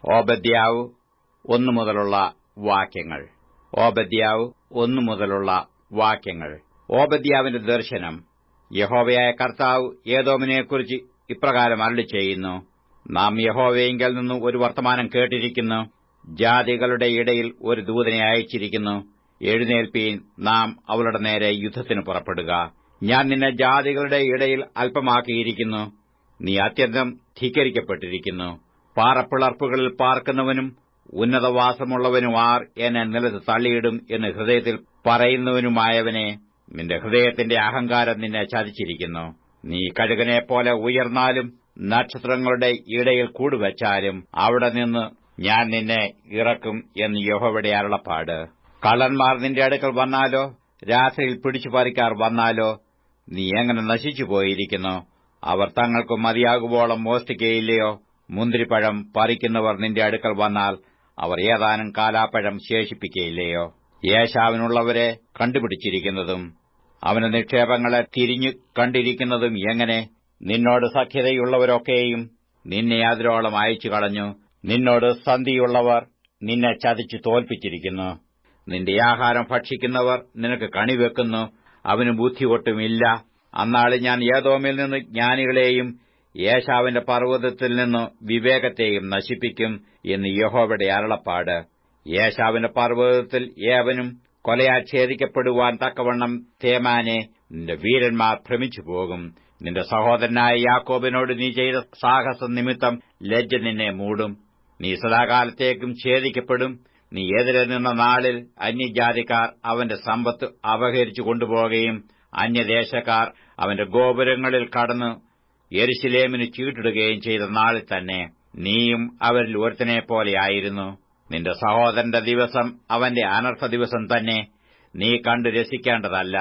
ഓബദ്യാവ് 1 മുതലുള്ള വാക്യങ്ങൾ. ഓബദ്യാവ് 1 മുതലുള്ള വാക്യങ്ങൾ. ഓബദ്യാവിന്റെ ദർശനം. യഹോവയായ കർത്താവ് ഏദോമിനെക്കുറിച്ച് ഇപ്രകാരം അരുളിച്ചെയ്യുന്നു. നാം യഹോവയിങ്കൽ നിന്ന് ഒരു വർത്തമാനം കേട്ടിരിക്കുന്നു. ജാതികളുടെ ഇടയിൽ ഒരു ദൂതനെ അയച്ചിരിക്കുന്നു. എഴുന്നേൽപ്പീൻ, നാം അവളുടെ നേരെ യുദ്ധത്തിന് പുറപ്പെടുക. ഞാൻ നിന്നെ ജാതികളുടെ ഇടയിൽ അല്പമാക്കിയിരിക്കുന്നു. നീ അത്യന്തം ധിക്കരിക്കപ്പെട്ടിരിക്കുന്നു. പാറപ്പിളർപ്പുകളിൽ പാർക്കുന്നവനും ഉന്നതവാസമുള്ളവനും ആർ എന്നെ നിലത്ത് തള്ളിയിടും എന്ന് ഹൃദയത്തിൽ പറയുന്നവനുമായവനെ, നിന്റെ ഹൃദയത്തിന്റെ അഹങ്കാരം നിന്നെ ചതിച്ചിരിക്കുന്നു. നീ കഴുകനെപ്പോലെ ഉയർന്നാലും നക്ഷത്രങ്ങളുടെ ഇടയിൽ കൂടുവച്ചാലും അവിടെ നിന്ന് ഞാൻ നിന്നെ ഇറക്കും എന്ന് യഹോവയുടെ അരുളപ്പാട്. കള്ളന്മാർ നിന്റെ അടുക്കൽ വന്നാലോ, രാത്രിയിൽ പിടിച്ചുപറിക്കാർ വന്നാലോ, നീ എങ്ങനെ നശിച്ചുപോയിരിക്കുന്നു? അവർ തങ്ങൾക്ക് മതിയാകുവോളം മോഷ്ടിക്കയില്ലയോ? മുന്തിരിപ്പഴം പറിക്കുന്നവർ നിന്റെ അടുക്കൽ വന്നാൽ അവർ ഏതാനും കാലാപ്പഴം ശേഷിപ്പിക്കയില്ലയോ? ഏശാവിനുള്ളവരെ കണ്ടുപിടിച്ചിരിക്കുന്നതും അവന്റെ നിക്ഷേപങ്ങളെ തിരിഞ്ഞു കണ്ടിരിക്കുന്നതും എങ്ങനെ? നിന്നോട് സഖ്യതയുള്ളവരൊക്കെയും നിന്നെ അതിരോളം അയച്ചു കളഞ്ഞു. നിന്നോട് സന്ധിയുള്ളവർ നിന്നെ ചതിച്ചു തോൽപ്പിച്ചിരിക്കുന്നു. നിന്റെ ആഹാരം ഭക്ഷിക്കുന്നവർ നിനക്ക് കണിവെക്കുന്നു. അവന് ബുദ്ധി ഒട്ടുമില്ല. അന്നാളിൽ ഞാൻ ഏദോമിൽ നിന്ന് ജ്ഞാനികളെയും ഏശാവിന്റെ പർവ്വതത്തിൽ നിന്ന് വിവേകത്തെയും നശിപ്പിക്കും എന്ന് യഹോവയുടെ അരുളപ്പാട്. ഏശാവിന്റെ പർവ്വതത്തിൽ ഏവനും കൊലയാൽ ഛേദിക്കപ്പെടുവാൻ തക്കവണ്ണം തേമാനെ, നിന്റെ വീരന്മാർ ഭ്രമിച്ചുപോകും. നിന്റെ സഹോദരനായ യാക്കോബിനോട് നീ ചെയ്ത സാഹസം നിമിത്തം ലജ്ജ നിന്നെ മൂടും. നീ സദാകാലത്തേക്കും ഛേദിക്കപ്പെടും. നീ എതിരെ നിന്ന നാളിൽ അന്യജാതിക്കാർ അവന്റെ സമ്പത്ത് അപഹരിച്ചു കൊണ്ടുപോകുകയും അന്യദേശക്കാർ അവന്റെ ഗോപുരങ്ങളിൽ കടന്ന് യെരൂശലേമിന് ചീട്ടിടുകയും ചെയ്ത നാളിൽ തന്നെ നീയും അവരിൽ ഒരുത്തനെപ്പോലെയായിരുന്നു. നിന്റെ സഹോദരന്റെ ദിവസം അവന്റെ അനർത്ഥ ദിവസം തന്നെ. നീ കണ്ടു രസിക്കേണ്ടതല്ല.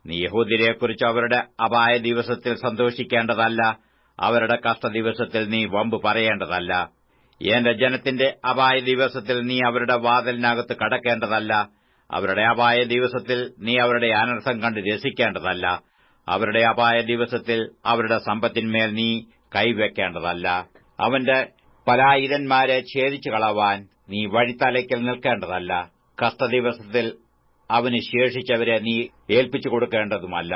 നീ യഹൂദ്യരെക്കുറിച്ച് അവരുടെ അപായ ദിവസത്തിൽ സന്തോഷിക്കേണ്ടതല്ല. അവരുടെ കഷ്ടദിവസത്തിൽ നീ വമ്പ് പറയേണ്ടതല്ല. എന്റെ ജനത്തിന്റെ അപായ ദിവസത്തിൽ നീ അവരുടെ വാതിലിനകത്ത് കടക്കേണ്ടതല്ല. അവരുടെ അപായ ദിവസത്തിൽ നീ അവരുടെ അനർത്ഥം കണ്ട് രസിക്കേണ്ടതല്ല. അവരുടെ അപായ ദിവസത്തിൽ അവരുടെ സമ്പത്തിന്മേൽ നീ കൈവയ്ക്കേണ്ടതല്ല. അവന്റെ പലായുധന്മാരെ ഛേദിച്ചു കളവാൻ നീ വഴിത്തലയ്ക്കൽ നിൽക്കേണ്ടതല്ല. കഷ്ടദിവസത്തിൽ അവന് ശേഷിച്ചവരെ നീ ഏൽപ്പിച്ചു കൊടുക്കേണ്ടതുമല്ല.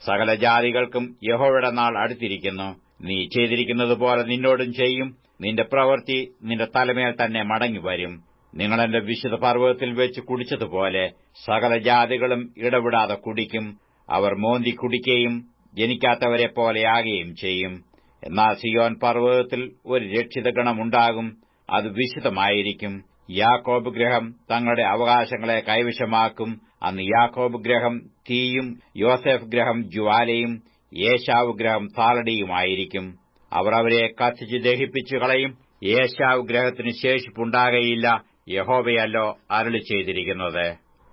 സകല ജാതികൾക്കും യഹോവയുടെ നാൾ അടുത്തിരിക്കുന്നു. നീ ചെയ്തിരിക്കുന്നതുപോലെ നിന്നോടും ചെയ്യും. നിന്റെ പ്രവൃത്തി നിന്റെ തലമേൽ തന്നെ മടങ്ങിവരും. നിങ്ങളെന്റെ വിശുദ്ധ പർവ്വതത്തിൽ വെച്ച് കുടിച്ചതുപോലെ സകല ജാതികളും ഇടവിടാതെ കുടിക്കും. അവർ മോന്തി കുടിക്കുകയും ജനിക്കാത്തവരെപ്പോലെയാകുകയും ചെയ്യും. എന്നാൽ സിയോൻ പർവ്വതത്തിൽ ഒരു രക്ഷിതഗണമുണ്ടാകും. അത് വിശുദ്ധമായിരിക്കും. യാക്കോബ് ഗൃഹം തങ്ങളുടെ അവകാശങ്ങളെ കൈവശമാക്കും. അന്ന് യാക്കോബ് ഗൃഹം തീയും യോസേഫ് ഗൃഹം ജ്വാലയും ഏശാവ് ഗൃഹം താളടിയുമായിരിക്കും. അവർ അവരെ കത്തിച്ച് ദഹിപ്പിച്ചു കളയും. ഏശാവ് ഗൃഹത്തിന് ശേഷിപ്പുണ്ടാകയില്ല. യഹോവയല്ലോ അരുളി ചെയ്തിരിക്കുന്നത്.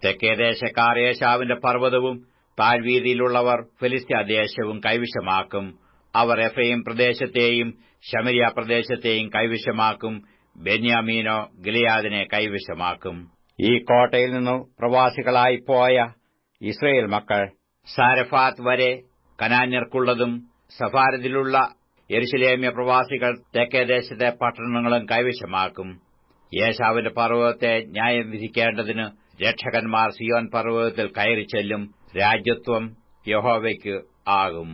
തെക്കേദേശക്കാർ ഏശാവിന്റെ പർവ്വതവും താഴ്വീതിയിലുള്ളവർ ഫെലിസ്ത്യദേശവും കൈവശമാക്കും. അവർ എഫ്രയീം പ്രദേശത്തെയും ശമര്യ പ്രദേശത്തെയും കൈവശമാക്കും. ബെന്യാമീനോ ഗിലെയാദിനെ കൈവശമാക്കും. ഈ കോട്ടയിൽ നിന്നു പ്രവാസികളായി പോയ ഇസ്രയേൽ മക്കൾ സാരെഫാത്ത് വരെ കനാന്യർക്കുള്ളതും സഫാരദിലുള്ള യെരൂശലേമ്യ പ്രവാസികൾ തെക്കേദേശത്തെ പട്ടണങ്ങളും കൈവശമാക്കും. ഏശാവിന്റെ പർവ്വതത്തെ ന്യായം വിധിക്കേണ്ടതിന് രക്ഷകന്മാർ സിയോൻ പർവ്വതത്തിൽ കയറിച്ചെല്ലും. രാജ്യത്വം യഹോവയ്ക്ക് ആകും.